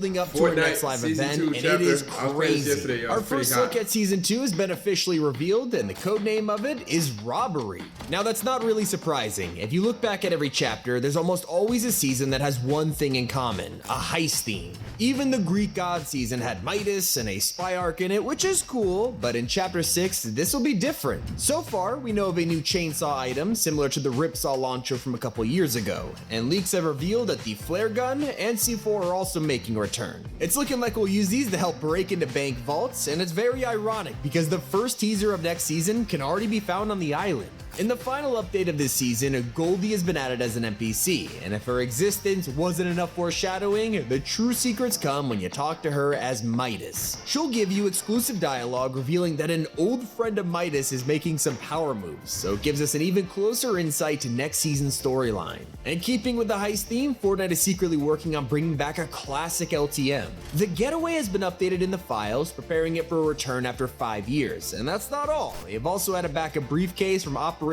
building up to our next live event, and it is crazy. Our first look at Season 2 has been officially revealed, and the codename of it is Robbery. Now that's not really surprising. If you look back at every chapter, there's almost always a season that has one thing in common, a heist theme. Even the Greek God season had Midas and a spy arc in it, which is cool, but in Chapter 6, this will be different. So far, we know of a new chainsaw item similar to the Ripsaw launcher from a couple years ago, and leaks have revealed that the flare gun and C4 are also making a return. It's looking like we'll use these to help break into bank vaults, and it's very ironic because the first teaser of next season can already be found on the island. In the final update of this season, Goldie has been added as an NPC, and if her existence wasn't enough foreshadowing, the true secrets come when you talk to her as Midas. She'll give you exclusive dialogue revealing that an old friend of Midas is making some power moves, so it gives us an even closer insight to next season's storyline. And keeping with the heist theme, Fortnite is secretly working on bringing back a classic LTM. The Getaway has been updated in the files, preparing it for a return after 5 years, and that's not all. They've also added back a briefcase from Operation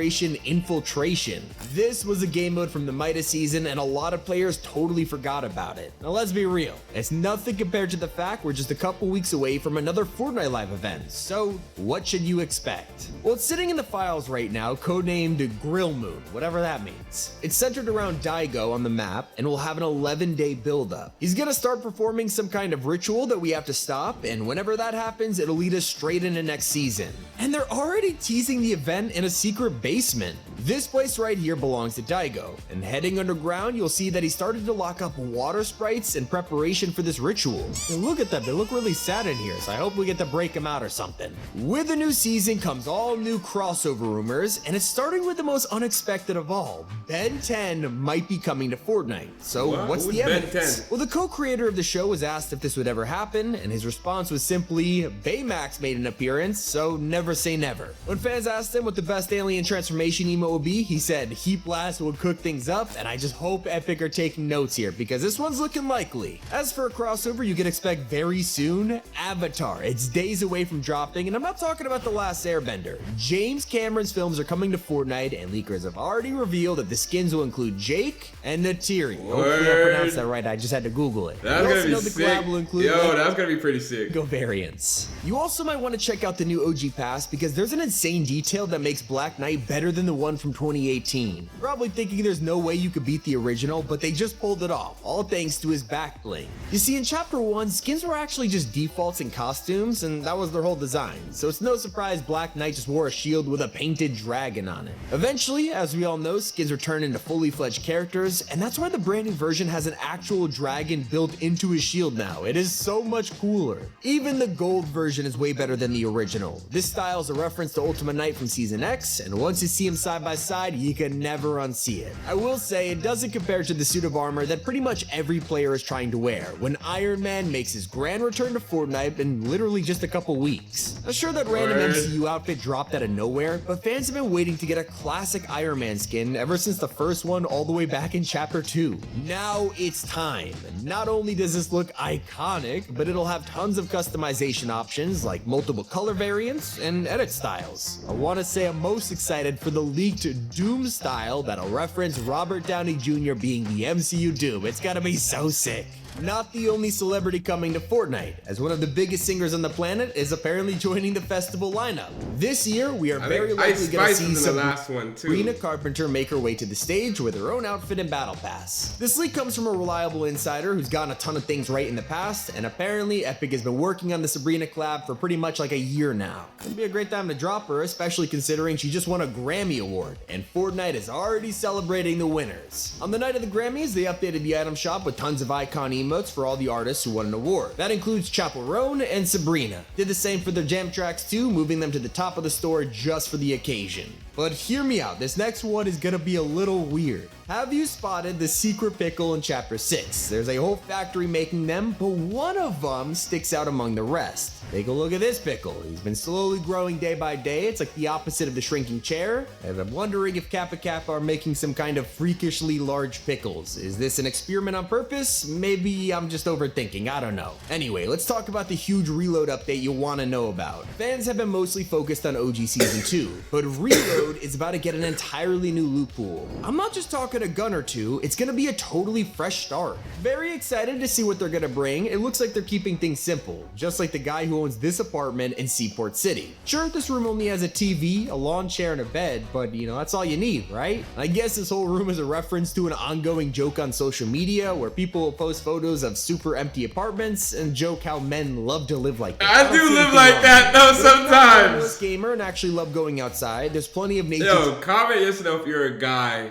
Infiltration. This was a game mode from the Midas season, and a lot of players totally forgot about it. Now let's be real, it's nothing compared to the fact we're just a couple weeks away from another Fortnite live event, so what should you expect? Well, it's sitting in the files right now, codenamed Grill Moon, whatever that means. It's centered around Daigo on the map, and will have an 11-day build-up. He's gonna start performing some kind of ritual that we have to stop, and whenever that happens, it'll lead us straight into next season. And they're already teasing the event in a secret basement. This place right here belongs to Daigo, and heading underground, you'll see that he started to lock up water sprites in preparation for this ritual. And look at them, they look really sad in here, so I hope we get to break them out or something. With the new season comes all new crossover rumors, and it's starting with the most unexpected of all. Ben 10 might be coming to Fortnite. So what's the evidence? Well, the co-creator of the show was asked if this would ever happen, and his response was simply, Baymax made an appearance, so never say never. When fans asked him what the best alien transformation emote will be, he said Heat Blast will cook things up, and I just hope Epic are taking notes here because this one's looking likely. As for a crossover you can expect very soon, Avatar. It's days away from dropping, and I'm not talking about The Last Airbender. James Cameron's films are coming to Fortnite, and leakers have already revealed that the skins will include Jake and Natiri. Hopefully I pronounced that right, I just had to Google it. That's gonna be sick. That's gonna be pretty sick. Go variants. You also might want to check out the new OG Pass because there's an insane detail that makes Black Knight better than the one from 2018. Probably thinking there's no way you could beat the original, but they just pulled it off, all thanks to his back bling. You see, in Chapter 1, skins were actually just defaults in costumes, and that was their whole design, so it's no surprise Black Knight just wore a shield with a painted dragon on it. Eventually, as we all know, skins were turned into fully fledged characters, and that's why the brand new version has an actual dragon built into his shield now. It is so much cooler. Even the gold version is way better than the original. This style is a reference to Ultimate Knight from Season X, and once you see him side by side, you can never unsee it. I will say, it doesn't compare to the suit of armor that pretty much every player is trying to wear when Iron Man makes his grand return to Fortnite in literally just a couple weeks. I'm sure that random MCU outfit dropped out of nowhere, but fans have been waiting to get a classic Iron Man skin ever since the first one all the way back in Chapter 2. Now it's time. Not only does this look iconic, but it'll have tons of customization options like multiple color variants and edit styles. I want to say I'm most excited for the leaked Doom style that'll reference Robert Downey Jr. being the MCU Doom. It's gotta be so sick. Not the only celebrity coming to Fortnite, as one of the biggest singers on the planet is apparently joining the festival lineup. This year, we are very likely going to see Sabrina Carpenter make her way to the stage with her own outfit and battle pass. This leak comes from a reliable insider who's gotten a ton of things right in the past, and apparently Epic has been working on the Sabrina collab for pretty much like a year now. It'd be a great time to drop her, especially considering she just won a Grammy Award, and Fortnite is already celebrating the winners. On the night of the Grammys, they updated the item shop with tons of icon emotes for all the artists who won an award. That includes Chappell Roan and Sabrina. Did the same for their jam tracks too, moving them to the top of the store just for the occasion. But hear me out, this next one is gonna be a little weird. Have you spotted the secret pickle in Chapter 6? There's a whole factory making them, but one of them sticks out among the rest. Take a look at this pickle. He's been slowly growing day by day. It's like the opposite of the shrinking chair, and I'm wondering if Kappa Kappa are making some kind of freakishly large pickles. Is this an experiment on purpose? Maybe I'm just overthinking, I don't know. Anyway, let's talk about the huge Reload update you'll want to know about. Fans have been mostly focused on OG Season 2, but Reload mode is about to get an entirely new loot pool. I'm not just talking a gun or two, it's gonna be a totally fresh start. Very excited to see what they're gonna bring. It looks like they're keeping things simple, just like the guy who owns this apartment in Seaport City. Sure, this room only has a TV, a lawn chair, and a bed, but you know, that's all you need, right? I guess this whole room is a reference to an ongoing joke on social media where people will post photos of super empty apartments and joke how men love to live like that. I do live like that though sometimes. I'm a gamer and actually love going outside. There's plenty of nature. Yo, comment yes or no if you're a guy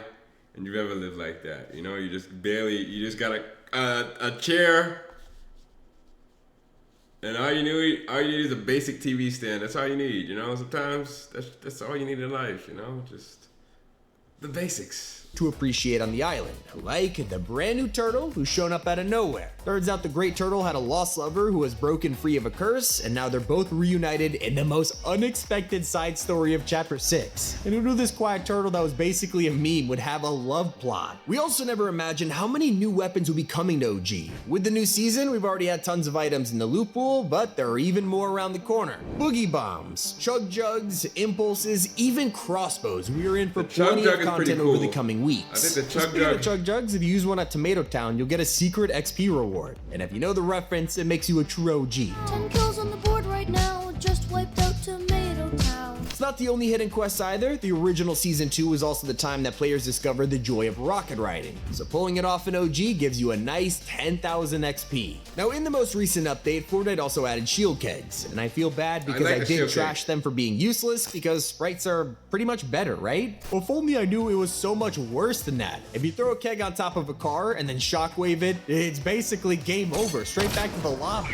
and you've ever lived like that. You know, you just got a chair, and all you need is a basic TV stand. That's all you need. You know, sometimes that's all you need in life. You know, just the basics to appreciate on the island, like the brand new turtle who's shown up out of nowhere. Turns out the great turtle had a lost lover who was broken free of a curse, and now they're both reunited in the most unexpected side story of chapter 6. And who knew this quiet turtle that was basically a meme would have a love plot? We also never imagined how many new weapons would be coming to OG. With the new season, we've already had tons of items in the loot pool, but there are even more around the corner. Boogie bombs, chug jugs, impulses, even crossbows. We are in for plenty of content over the coming weeks. I think the chug jugs, if you use one at Tomato Town, you'll get a secret XP reward. And if you know the reference, it makes you a true OG. 10 kills on the board right now, just wiped out Tomato Town. It's not the only hidden quest either. The original Season 2 was also the time that players discovered the joy of rocket riding. So pulling it off in OG gives you a nice 10,000 XP. Now in the most recent update, Fortnite also added shield kegs. And I feel bad because I did trash them for being useless because sprites are pretty much better, right? Well, if only I knew it was so much worse than that. If you throw a keg on top of a car and then shockwave it, it's basically game over, straight back to the lobby.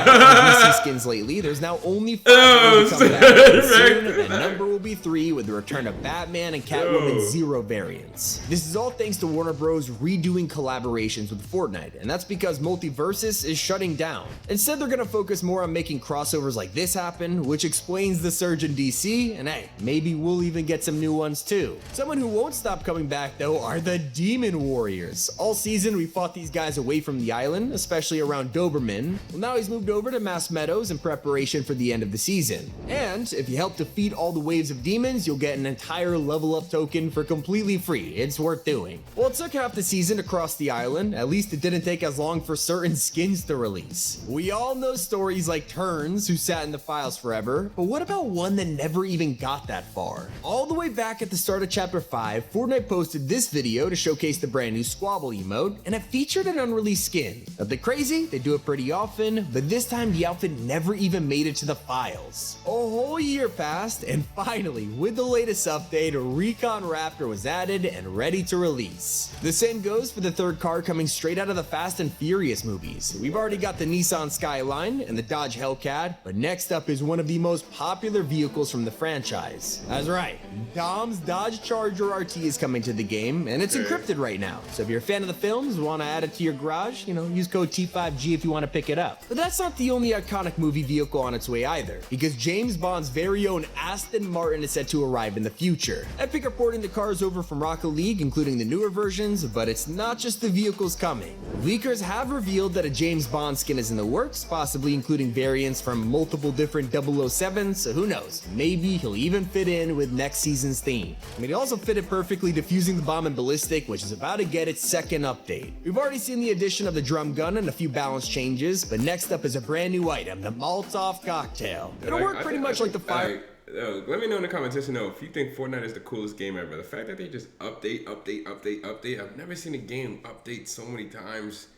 DC skins lately, there's now only 5 coming back soon, and the number will be 3 with the return of Batman and Catwoman Zero variants. This is all thanks to Warner Bros. Redoing collaborations with Fortnite, and that's because Multiversus is shutting down. Instead, they're gonna focus more on making crossovers like this happen, which explains the surge in DC, and hey, maybe we'll even get some new ones too. Someone who won't stop coming back though are the Demon Warriors. All season we fought these guys away from the island, especially around Doberman. Well, now he's moved over to Mass Meadows in preparation for the end of the season. And if you help defeat all the waves of demons, you'll get an entire level up token for completely free. It's worth doing. Well, it took half the season to cross the island. At least it didn't take as long for certain skins to release. We all know stories like Turns, who sat in the files forever, but what about one that never even got that far? All the way back at the start of chapter 5, Fortnite posted this video to showcase the brand new Squabble emote, and it featured an unreleased skin. Nothing crazy, they do it pretty often, but this time the outfit never even made it to the files. A whole year passed, and finally, with the latest update, Recon Raptor was added and ready to release. The same goes for the third car coming straight out of the Fast and Furious movies. We've already got the Nissan Skyline and the Dodge Hellcat, but next up is one of the most popular vehicles from the franchise. That's right, Dom's Dodge Charger RT is coming to the game, and it's encrypted right now. So if you're a fan of the films, want to add it to your garage, use code T5G if you want to pick it up. But that's not the only iconic movie vehicle on its way either, because James Bond's very own Aston Martin is set to arrive in the future. Epic are porting the cars over from Rocket League, including the newer versions, but it's not just the vehicles coming. Leakers have revealed that a James Bond skin is in the works, possibly including variants from multiple different 007s, so who knows, maybe he'll even fit in with next season's theme. I mean, he also fitted perfectly defusing the bomb in Ballistic, which is about to get its second update. We've already seen the addition of the drum gun and a few balance changes, but next up is a brand new item, the Molotov Cocktail. It'll work pretty much like the fire. Let me know in the comments if you think Fortnite is the coolest game ever. The fact that they just update. I've never seen a game update so many times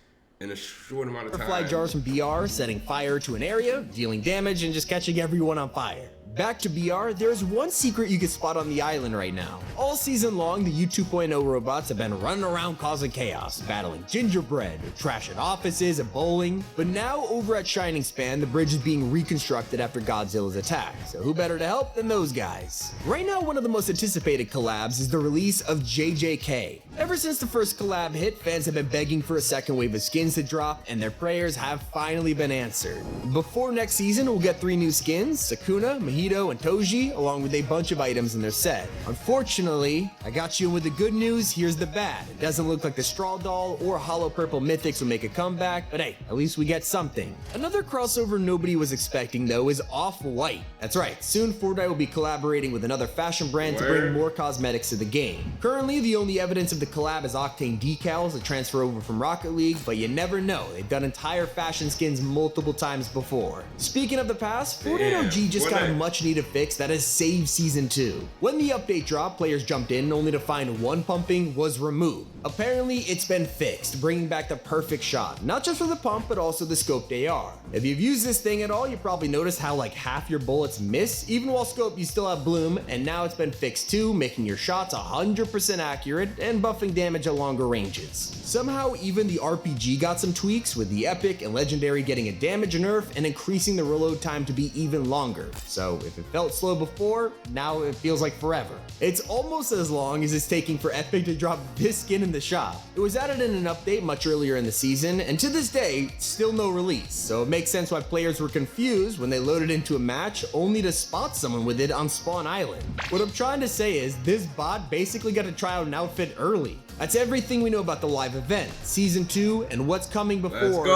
in a short amount of time. Butterfly jars from BR, setting fire to an area, dealing damage, and just catching everyone on fire. Back to BR, there's one secret you can spot on the island right now. All season long, the U2.0 robots have been running around causing chaos, battling gingerbread, trashing offices, and bowling. But now, over at Shining Span, the bridge is being reconstructed after Godzilla's attack, so who better to help than those guys? Right now, one of the most anticipated collabs is the release of JJK. Ever since the first collab hit, fans have been begging for a second wave of skins to drop, and their prayers have finally been answered. Before next season, we'll get 3 new skins, Sakuna, Mojito, and Toji, along with a bunch of items in their set. Unfortunately, I got you in with the good news, here's the bad. It doesn't look like the Straw Doll or Hollow Purple Mythics will make a comeback, but hey, at least we get something. Another crossover nobody was expecting though is Off-White. That's right, soon Fortnite will be collaborating with another fashion brand to bring more cosmetics to the game. Currently, the only evidence of the collab is Octane decals that transfer over from Rocket League, but you never know, they've done entire fashion skins multiple times before. Speaking of the past, Fortnite OG just got a much needed fix that has saved Season 2. When the update dropped, players jumped in only to find one pumping was removed. Apparently, it's been fixed, bringing back the perfect shot, not just for the pump, but also the scoped AR. If you've used this thing at all, you probably noticed how like half your bullets miss. Even while scoped, you still have bloom, and now it's been fixed too, making your shots 100% accurate and buffing damage at longer ranges. Somehow, even the RPG got some tweaks, with the epic and legendary getting a damage nerf and increasing the reload time to be even longer. So if it felt slow before, now it feels like forever. It's almost as long as it's taking for Epic to drop this skin in the shop. It was added in an update much earlier in the season, and to this day, still no release, so it makes sense why players were confused when they loaded into a match only to spot someone with it on Spawn Island. What I'm trying to say is, this bot basically got to try out an outfit early. That's everything we know about the live event, Season 2, and what's coming before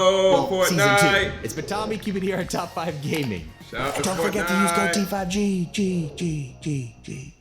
Season 2. It's been Tommy, keep it here at Top 5 Gaming. Shout out to Don't forget to use code T5G.